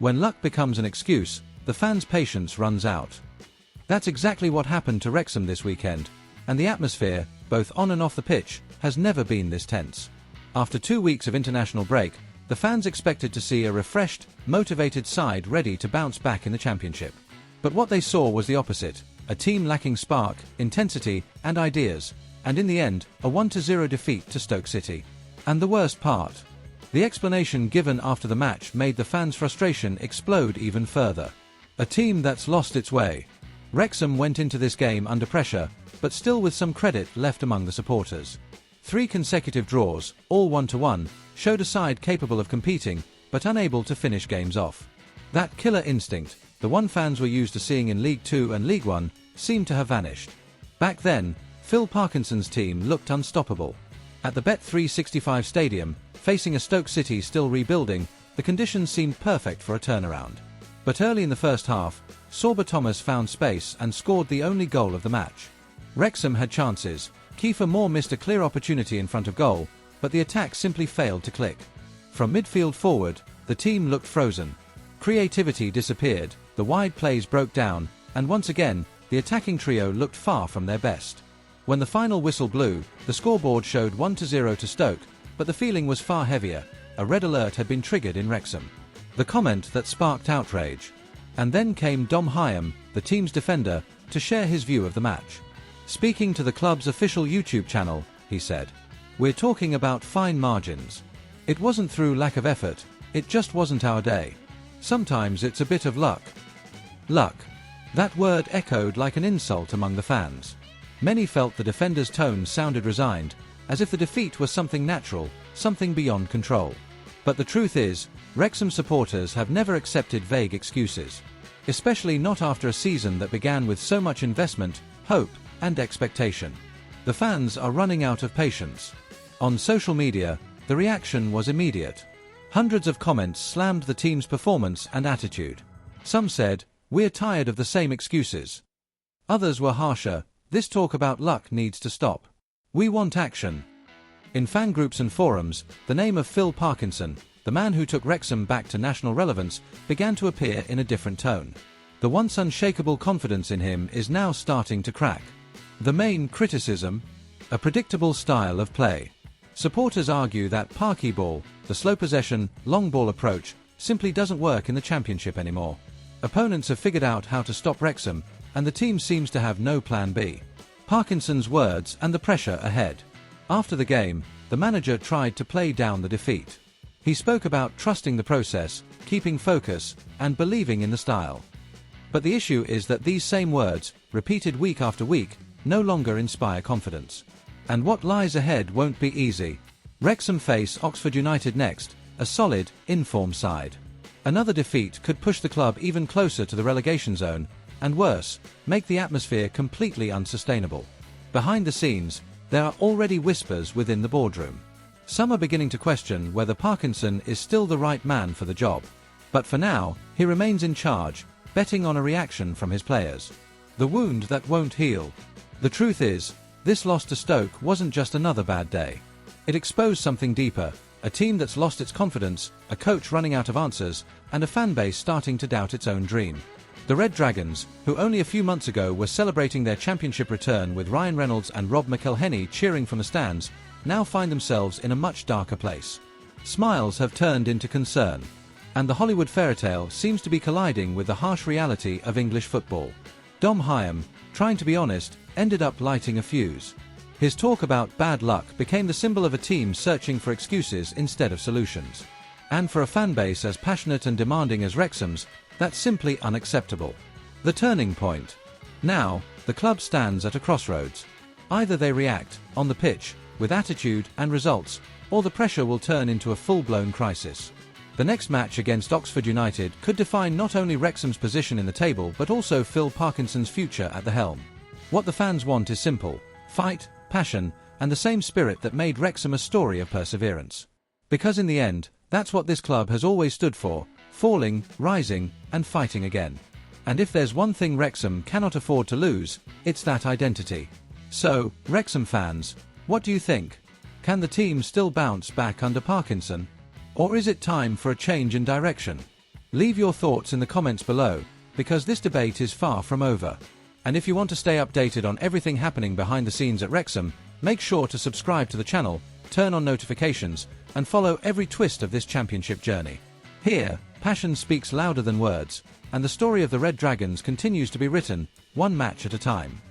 When luck becomes an excuse, the fans' patience runs out. That's exactly what happened to Wrexham this weekend, and the atmosphere, both on and off the pitch, has never been this tense. After 2 weeks of international break, the fans expected to see a refreshed, motivated side ready to bounce back in the Championship. But what they saw was the opposite, a team lacking spark, intensity, and ideas, and in the end, a 1-0 defeat to Stoke City. And the worst part? The explanation given after the match made the fans' frustration explode even further. A team that's lost its way. Wrexham went into this game under pressure, but still with some credit left among the supporters. 3 consecutive draws, all 1-1, showed a side capable of competing, but unable to finish games off. That killer instinct, the one fans were used to seeing in League Two and League One, seemed to have vanished. Back then, Phil Parkinson's team looked unstoppable. At the Bet365 Stadium, facing a Stoke City still rebuilding, the conditions seemed perfect for a turnaround. But early in the first half, Sorba Thomas found space and scored the only goal of the match. Wrexham had chances. Kiefer Moore missed a clear opportunity in front of goal, but the attack simply failed to click. From midfield forward, the team looked frozen. Creativity disappeared, the wide plays broke down, and once again, the attacking trio looked far from their best. When the final whistle blew, the scoreboard showed 1-0 to Stoke, but the feeling was far heavier. A red alert had been triggered in Wrexham. The comment that sparked outrage. And then came Dom Hyam, the team's defender, to share his view of the match. Speaking to the club's official YouTube channel, he said, "We're talking about fine margins. It wasn't through lack of effort, it just wasn't our day. Sometimes it's a bit of luck." Luck. That word echoed like an insult among the fans. Many felt the defender's tone sounded resigned, as if the defeat was something natural, something beyond control. But the truth is, Wrexham supporters have never accepted vague excuses. Especially not after a season that began with so much investment, hope, and expectation. The fans are running out of patience. On social media, the reaction was immediate. Hundreds of comments slammed the team's performance and attitude. Some said, "We're tired of the same excuses." Others were harsher, "This talk about luck needs to stop. We want action." In fan groups and forums, the name of Phil Parkinson, the man who took Wrexham back to national relevance, began to appear in a different tone. The once unshakable confidence in him is now starting to crack. The main criticism? A predictable style of play. Supporters argue that parky ball, the slow possession, long ball approach, simply doesn't work in the Championship anymore. Opponents have figured out how to stop Wrexham, and the team seems to have no plan B. Parkinson's words and the pressure ahead. After the game, the manager tried to play down the defeat. He spoke about trusting the process, keeping focus, and believing in the style. But the issue is that these same words, repeated week after week, no longer inspire confidence. And what lies ahead won't be easy. Wrexham face Oxford United next, a solid, in-form side. Another defeat could push the club even closer to the relegation zone, and worse, make the atmosphere completely unsustainable. Behind the scenes, there are already whispers within the boardroom. Some are beginning to question whether Parkinson is still the right man for the job. But for now, he remains in charge, betting on a reaction from his players. The wound that won't heal. The truth is, this loss to Stoke wasn't just another bad day. It exposed something deeper, a team that's lost its confidence, a coach running out of answers, and a fan base starting to doubt its own dream. The Red Dragons, who only a few months ago were celebrating their Championship return with Ryan Reynolds and Rob McElhenney cheering from the stands, now find themselves in a much darker place. Smiles have turned into concern. And the Hollywood fairytale seems to be colliding with the harsh reality of English football. Dom Hyam, trying to be honest, ended up lighting a fuse. His talk about bad luck became the symbol of a team searching for excuses instead of solutions. And for a fan base as passionate and demanding as Wrexham's, that's simply unacceptable. The turning point. Now, the club stands at a crossroads. Either they react, on the pitch, with attitude and results, or the pressure will turn into a full-blown crisis. The next match against Oxford United could define not only Wrexham's position in the table but also Phil Parkinson's future at the helm. What the fans want is simple: fight, passion, and the same spirit that made Wrexham a story of perseverance. Because in the end, that's what this club has always stood for: falling, rising, and fighting again. And if there's one thing Wrexham cannot afford to lose, it's that identity. So, Wrexham fans, what do you think? Can the team still bounce back under Parkinson? Or is it time for a change in direction? Leave your thoughts in the comments below, because this debate is far from over. And if you want to stay updated on everything happening behind the scenes at Wrexham, make sure to subscribe to the channel, turn on notifications, and follow every twist of this championship journey. Here, passion speaks louder than words, and the story of the Red Dragons continues to be written, one match at a time.